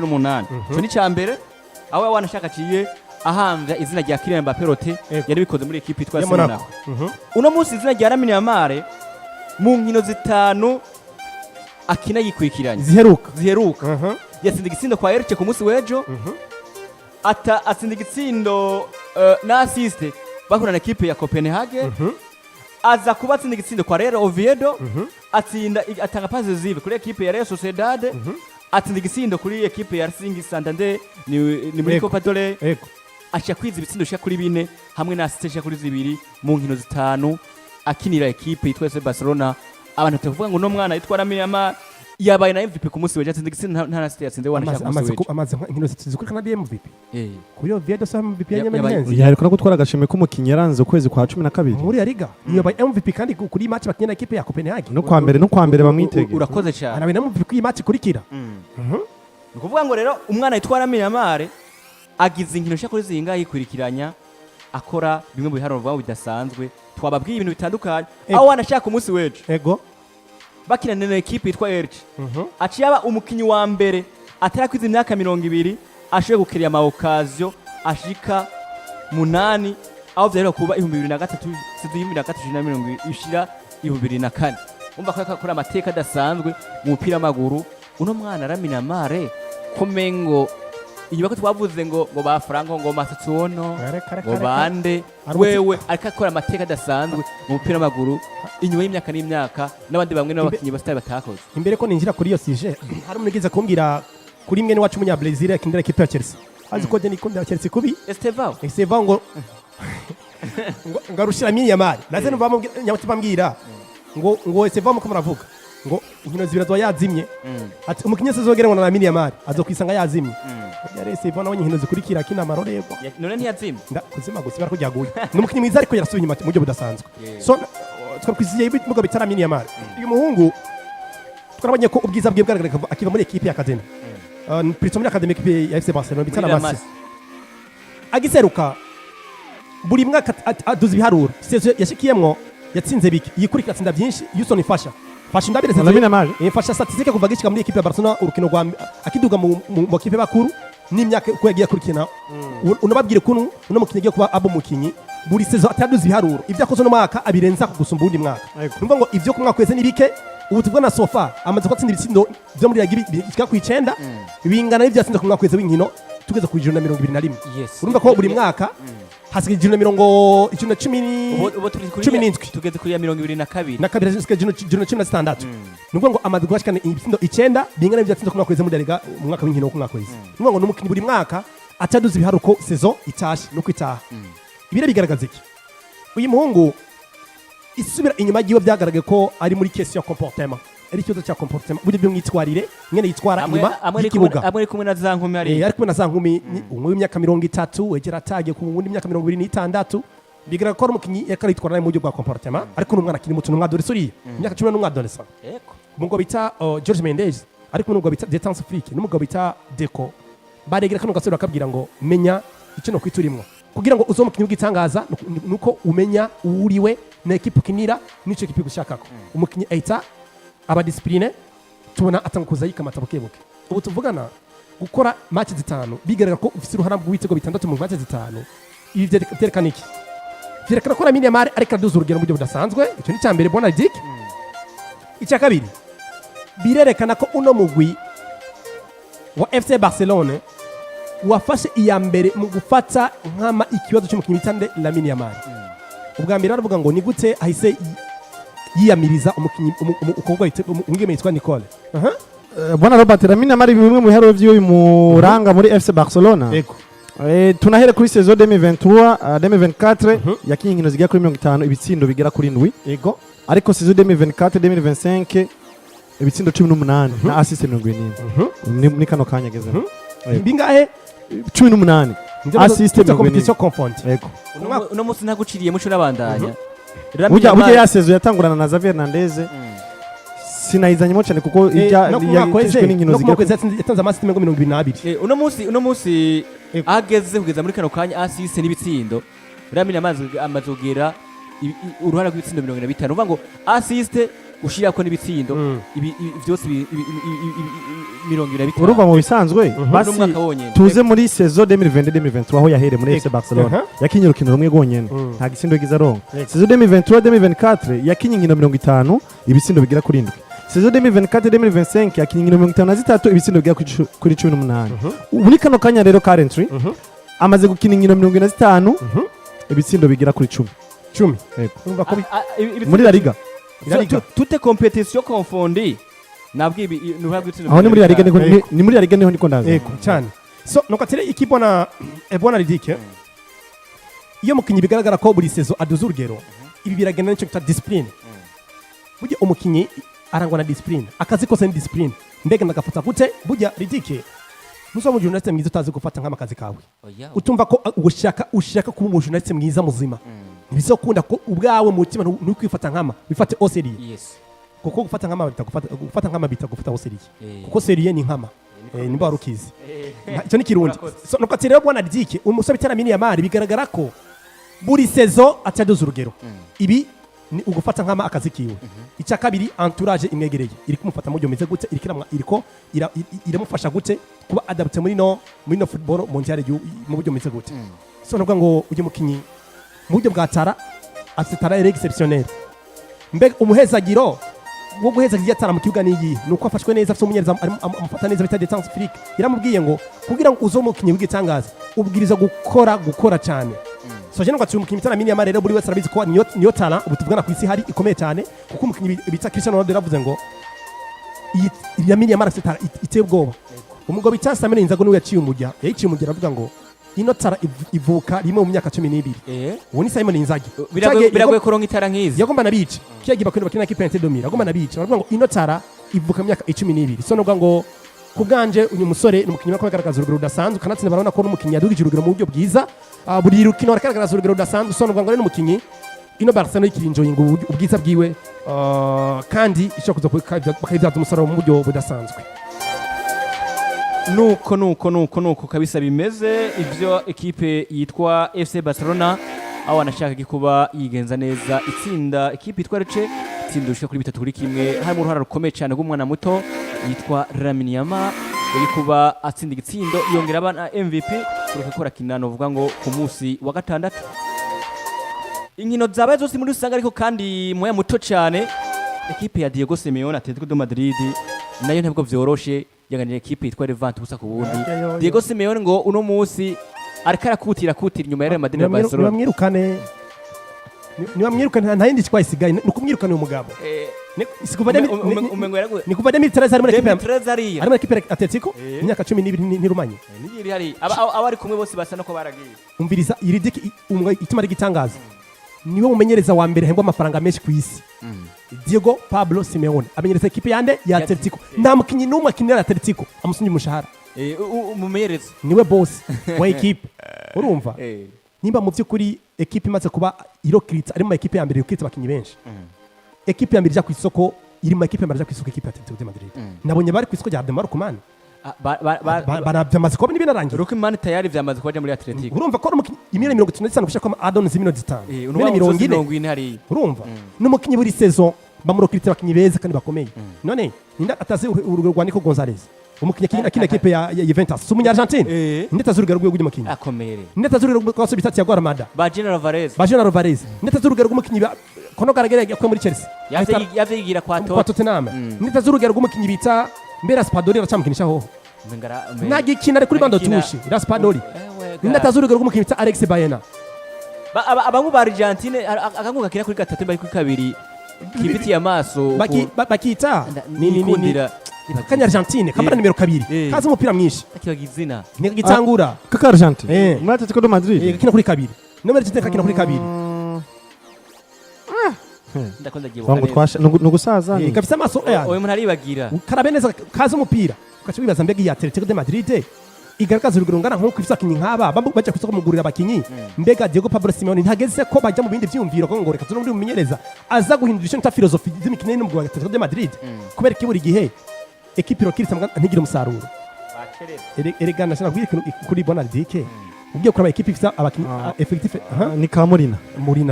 18 cyo ni cyambere aho wanashaka ciye ahamvya izina rya Kylian Mbappé yari bikoze muri equipe itwa Monaco. Uno munsi izina rya Lamine Yamal mu nkino zitanu akina yikwikiranye ziheruka yatsinda igitsindo kwa Elche ku munsi wejo atsinda igitsindo na assist bakora na equipe ya Copenhagen aza kuba atsinda igitsindo kwa Real Oviedo atanga passe zive kuri equipe ya Real Sociedad atsinda igitsindo kuri equipe ya Racing Santander ni muri Copa del Rey acha kwiza ibitsindo shaka kuri 4 hamwe na assist shaka kuri 2 mu nkino zitanu akinira equipe yitwa FC Barcelona. Abantu tuvuga ngo no mwana yitwa Lamine Yamal yabaye na MVP ku munsi weje atsinda igitsindo nta assist yatsinze wanashaka ku munsi weje amaze nkino zikuri kana MVP kuyo Viedo sa MVP ya Yemeje yariko gutwara agashime k'umukinyi yaranze ukwezi kwa 12 muri Liga yabaye MVP kandi kuri match bakinya na equipe ya Copenhagen no kwa mbere bamwitege urakoze cyane arabe na MVP kuri match kurikira ukuvuga ngo rero umwana yitwa Lamine Yamal agize inkino shaka kuri zinga yikurikiranya akora bimwe mu biharuro bwa bidasanzwe twababwiye ibintu bitandukanye aho wanashaka umunsi weje bakina na equipe yitwa Elche aciyaba umukinyi wa mbere atarakwiza imyaka 20 ashoye gukiriya ama occasion ashika 8 aho vyari kuba 2023 2023 ishira 2024 umva ko yakora amateka adasanzwe mu mupira w'amaguru. Uno mwana Lamine Yamal komengo inyuma ko twavuze ngo ba Franco ngo Masutsuono ngo bande wewe akakora amateka adasanzwe mu mupira w'amaguru inyuma y'imyaka n'imyaka n'abandi bamwe n'abakinyi basitari batakoze. Imbere ko ninjira kuri iyo sije hari umugeze kumbwira kuri mwe wacu munya Brazil yakindira equipe ya Chelsea azi ko Deni kunda Chelsea kubi Estevao ngo ngarushira Lamine Yamal naze numva nyamutse bambwira ngo Estevao muko muravuga ngo inkino zibira zo yazimye ati umukinyi sezogera ngo na Lamine Yamal azokwisanga yazimye yarese ivana abonye inkino zikurikira kina amarorego none ntiyazimye kuzima gusa barako ryaguye n'umukinyi mwiza ariko yarasuye inyuma mu buryo budasanzwe so twakwiziye mugo bitara Lamine Yamal uyu muhungu twarabonye ko ubwiza bwe bwagaragara akiva muri equipe ya Academy plutôt muri Academy equipe ya FC Barcelona bitara Masi agiseruka buri mwaka aduza ibiharuro yashikiyemwo yatsinze biki yikurikira tsinda byinshi Houston ifasha ndabire Lamine Yamal ifasha statistique kuva gishika muri equipe ya Barcelona urukino rwa akiduga mu equipe bakuru n'imyaka ko yagiye kurikina unababwire kuno uno mukinyi agiye kuba abo mukinyi buri saison ataduza ibiharuro ivyo akoze no mwaka abirenza kugusumba undi mwaka numva ngo ivyo kumwaka kweze nibike ubu tubwo na sofa amaze kwatsinda ibitsindo byo muri yagiye bikika ku 9 bingana n'ivyo yatsinda ku mwaka kweze w'inkino tugeze ku 121 urumva ko buri mwaka hasigaye 117 tugeze kuri 22 na kabiri hasigaye 16 nubwo ngo amaze guhashikana ibitsindo 9 bingana n'ivyo yatsinda ku mwaka kweze muri Liga mu mwaka w'inkino ku mwaka kweze nubwo ngo n'umukinyi buri mwaka ataduza ibiharuko saison itashi no kwitaha ibire bigaragaza iki uyu muhungu isubira inyuma giwe byagaragaye ko ari muri question ya comportement ari cyo cya comportement buryo byo mwitwarire mwene yitwara inyuma y'ikibuga amwe kumwe na za nkumi ari ari kumwe na za nkumi umwe w'imyaka 30 wegera tage ku wundi imyaka 26 bigaragara ko umukinyi yakaritwara mu buryo bwa comportement ariko n'umwana akiri muto n'umwa adolescent imyaka 10 n'umwa adolescent mungo bita George Mendes ariko n'umugabo bita Détente Afrique n'umugabo bita Deco baregera kano gasero akabwira ngo menya icyo no kwiturimo kugira ngo uzomukinyi ugitangaza nuko umenya uriwe na equipe kinira nico equipe gushakako umukinyi aita aba discipline tubona atangukuza yikamata bukebuke ubu tuvugana gukora match zitanu bigaragara ko ufise uruhara rw'ibitego bitandatu mu match zitanu ibi byerekana iki byerekana ko Lamine Yamal ariko aduza urugero mu buryo budasanzwe icyo ni cyambere bona dik icya kabiri birerekana ko uno mugwi wa FC Barcelona wafashe iya mbere mu gufata nkama ikibazo cy'umukinyi bitande Lamine Yamal ubwa mbere aravuga ngo ni gute ahise yiyamiriza umukinyi ukobwa umwigeme yitwa Nicole bona Robert Lamine Yamal bimwe mu biharuro by'uyu muranga muri FC Barcelona tunahere kuri saison 2023 2024 yakinye inkino zigera kuri 50 ibitsindo bigera kuri 7 ariko saison 2024 2025 ibitsindo 18 na assist 70 ni kano kanya ageze bingahe 18 assist mu competition confond uno munsi naguciriye muco nabandanya burya ya saison yatangurana na Xavi Hernandez sinayizanyemo cyane kuko yashwe n'inkino zigera yatanze amasitime ngo 22 uno munsi ageze kugeza muri kano kanya assist n'ibitsindo Lamine amaze kugera uruhara rw'ibitsindo 25 uvuga ngo assist ushirako n'ibitsindo byose 25 urumva mu bisanzwe basi tuze muri saison 2022-2023 aho yahere muri FC Barcelona yakinye urukino rumwe gonyene nta gisindo giza ronka saison 2023-2024 yakinye inkino 50 ibisindo bigira kuri 7 saison 2024-2025 yakinye inkino 53 ibisindo bigira kuri 18 muri kano kanya rero currently amaze gukina inkino 55 ibitsindo bigira kuri 10 urumva ko muri La Liga toute compétition confondue nabwiye aho ni muri La Liga ni muri La Liga niho niko ndaza cyane so nokatire ikibona ebona ridike iyo mukinyi bigaragara ko buri saison aduza urugero ibi biragenda n'icyo kita discipline burya umukinyi arangwa na discipline akazi kose ni discipline mbega ndagafata gute burya ridike muzo mu journaliste mwiza utazi gufata nk'amakazi kawe utumva ko ushaka kuba mu journaliste mwiza muzima ntibizokunda ko ubwawe mu mutima ntukwifata nkama bifate oseri kuko gufata nkama bitagufata oseri kuko seriye ni nkama nimba warukizi icyo ni kirundi so nuko ati rero bwana Dike umusore bitana Lamine Yamal bigaragara ko buri saison ataduza urugero ibi ni ugufata nkama akazi kiwe icya kabiri entourage imwegereye iri kumufata mu byomeze gute iriko iramufasha gute kuba adapté muri no football mondial mu byomeze gute so nuko ngo ujye mukinyi mu buryo bwa tara afitara exceptionnel mbega umuhezagiro wo guhezagira yatara mu kibuga niyi nuko afashwe neza afite umunyereza amufata neza bita détente physique yaramubwiye ngo kugira ngo uzo mukinyi w'igitangaza ubwiriza gukora cyane so je ngo umukinyi bitana Lamine Yamal rero buri wese arabizi ko niyo tara ubu tuvugana ku isi hari ikomeye cyane kuko umukinyi bita Cristiano Ronaldo yaravuze ngo Lamine Yamal afite tara iteye ubwoba umugabo bita Samuel Inzago niwe yaciye umujya aravuga ngo ino tara ivuka rimwe mu myaka 12 uwo ni Simon Inzagi biragoye kuronka itara nkizi yagomba nabice kiyagiye bakora bakina kipe domira yagomba nabice baravuga ngo ino tara ivuka mu myaka 12 so novuga ngo kubganje uyu musore ni umukinnyi wako yagaragaza urugero rudasanzwe kanatsinda barabona ko n'umukinnyi yadugije urugero mu buryo bwiza buri rukino aragaragaza urugero rudasanzwe so novuga ngo rero n'umukinnyi ino Barcelona ikirinjoyinga ubwiza bwiwe kandi ishaka kuza bakayibyaza umusaruro mu buryo budasanzwe nuko kabisa bimeze ivyo ekipe yitwa FC Barcelona aho anashaka kuba yigenza neza itsinda ekipe yitwa Reche itsindushika kuri 3-1 harimo uruhara rukomeye cyane rw'umwana muto yitwa Lamine Yamal uri kuba atsinda igitsindo yongera abana MVP kuruka kora kinano uvuga ngo ku munsi wa gatandatu inkino zabaye zose muri usanga ariko kandi moya muto cyane ekipe ya Diego Simeone Atletico de Madrid nayo ntabwo vyoroshe yaganije ekipe yitwa Levante ubusa ku bundi Diego Simeone ngo uno munsi ariko arakutira inyuma ya Real Madrid na Barcelona niwamwirukane nta yindi twayisigaye nukumwirukane umugabo ni kuva demi Teresa ari muri ekipe Atletico imyaka 12 ntirumanye nigiri hari abari kumwe bose basa no ko baragiye umviriza iridiki ituma rigitangaza niwe mumenyereza wa mbere hembwa amafaranga menshi ku isi Diego Pablo Simeone amenyereza ekipe yande ya Atletico nta mukinyi n'umwe akinira Atletico amusunye umushahara umumenyereza niwe boss wa ekipe urumva nimba mu by'ukuri ekipe imaze kuba irokritsa ari mu ekipe ya mbere irokritsa abakinyi benshi ekipe ya mbere ija ku isoko iri mu ekipe ya mbere ija ku isoko ekipe ya Atletico de Madrid nabonye bari ku isoko rya Demar Kumana banavyamaze kuba n'ibinarangira Rukumani tayari vyamaze kuja muri Atletico urumva ko imyaka 35 gushaka ko Adon zimino zitanu imyaka 40 hari urumva n'umukinyi buri saison bamurokritsa abakinyi beza kandi bakomeye none ninda ataze urugero rwa Nico Gonzalez umukinyi akina ekipe ya Juventus umunya Argentine ndeta zurugero rwo guumukinyi akomere ndeta zurugero rwo so bitatu ya Guaramada ba General Alvarez ndeta zurugero rw'umukinyi kono garagere yakwe muri Chelsea yavigira kwa Tottenham ndeta zurugero rw'umukinyi bita Mbera Spadori aracamukinisha ho nagikina kuri bando tushi Raspadori ndeta zurugero rw'umukinyi bita Alex Baena abangu ba Argentine akanguka kira kuri gatatu bari kuri kabiri kibiti ya maso bakita ni kanya Argentine kamera nimero 2 kaza umupira mwinshi akibagizina nigitangura kaka Argentine muri Atletico de Madrid kina kuri 2 nomero Argentine kina kuri 2 ndakonda gibo nugusaza kabisa maso oyo muntu aribagira karabeneza kaza umupira ukaca wibaza mbega ya Atletico de Madrid igaragaza urugero ngana nko kwisakinyi nk'aba bajya kwisoko kumugurira abakinyi mbega Diego Pablo Simeone ntageze ko bajya mu bindi vyumviro ko ngo reka tuno muri mumenyereza aza guhindura icyo nta philosophy z'imikino n'ubwo wa Atletico de Madrid kubera kiburi gihe ekipe irokirisa ntigira umusaruro erega nashaka kuri Bonaldike ugiye kuraba ekipe ifite abakinyi effective ni Kamurina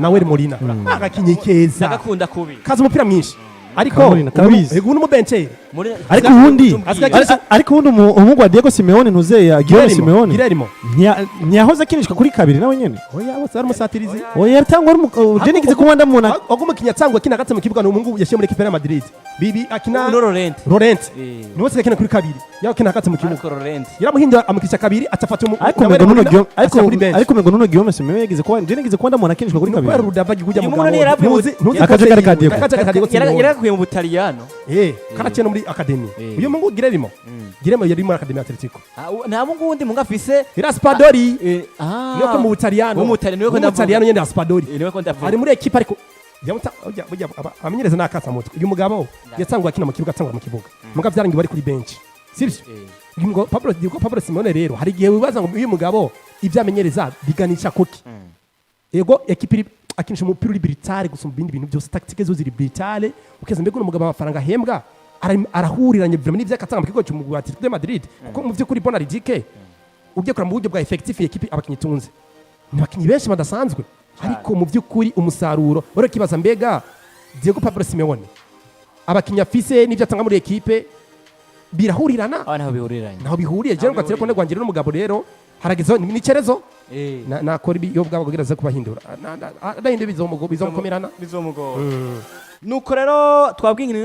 nawe Molina agakinyi keza agakunda kubi kaza umupira mwinshi ariko ubu n'umubenceri ariko ubundi umuhungu wa Diego Simeone ntuzeya Guillaume Simeone Guillermo ntiyahoze akinishwa kuri kabiri nawe nyene oya bose ari umusatirizi oya yatangwa je nigize kumwanda muna agumukinya atangwa kina gatse mu kibuga n'umuhungu yashiye muri equipe ya Madrid bibi akina Laurent ni wose yakina kuri kabiri yaho kina gatse mu kibuga yaramuhinda amukisha kabiri atafata ariko mego nuno Guillaume Simeone yagize kwa je nigize kwanda muna akinishwa kuri kabiri rudavaga kujya mu akajagari ka Diego yarakuye mu Butaliyano karakina muri academy uyu mungu Guillermo yari muri academy Atletico nta mungu wundi mungu afise Raspadori niyo ko mu Butaliyano nyene Raspadori ari muri equipe ariko amenyereza nakasa mutwe uyu mugabo yasangwa akina mu kibuga atangwa mu kibuga muga vyarangiye bari kuri bench sivyo ngo Pablo Simeone rero hari gihe wibaza ngo uyu mugabo ivyamenyereza biganisha kuki ego equipe akinisha umupira uri britale gusumba ibindi bintu byose tactique zo ziri britale ukeza mbego n'umugabo amafaranga ahembwa arahuriranye vraiment n'ivyo akatanga mu kigo cy'umugwi wa Atletico de Madrid kuko mu vy'ukuri Bonardike ubye kora mu buryo bwa effectif equipe abakinyi tunze n'abakinyi benshi badasanzwe ariko mu by'ukuri umusaruro baro kibaza mbega Diego Pablo Simeone abakinyi Afise n'ivyo atanga muri equipe birahurirana naho bihuriye je ngo atereko ne gwangire n'umugabo rero haragezo ni cerezo nakora iyo bwabo kugira kubahindura ndahinde bizomukomerana nuko rero twabwingira